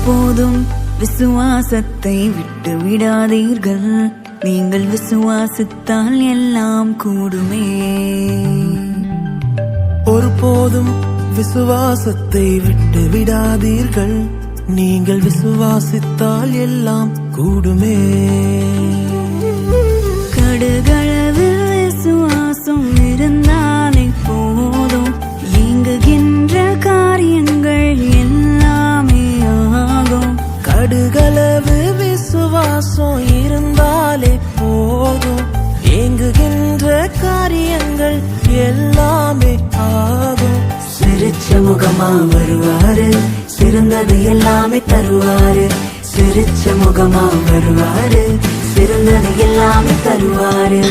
ஒருபோதும் விசுவாசத்தை விட்டு விடாதீர்கள். நீங்கள் விசுவாசித்தால் எல்லாம் கூடுமே. ஒருபோதும் விசுவாசத்தை விட்டு விடாதீர்கள். நீங்கள் விசுவாசித்தால் எல்லாம் கூடுமே. கடுகளவு விசுவாசம் இருந்தாலே போதும், இயங்குகின்ற காரியங்கள் எல்லாமே ஆகும். கடுகளவு விசுவாசம் இருந்தாலே போதும், இயங்குகின்ற காரியங்கள் எல்லாமே ஆகும். சிரிச்ச முகமா வருவாரு, சிறந்தது எல்லாமே தருவாரு. சிரிச்ச முகமா வருவாரு, சிறந்தது எல்லாமே தருவாரு.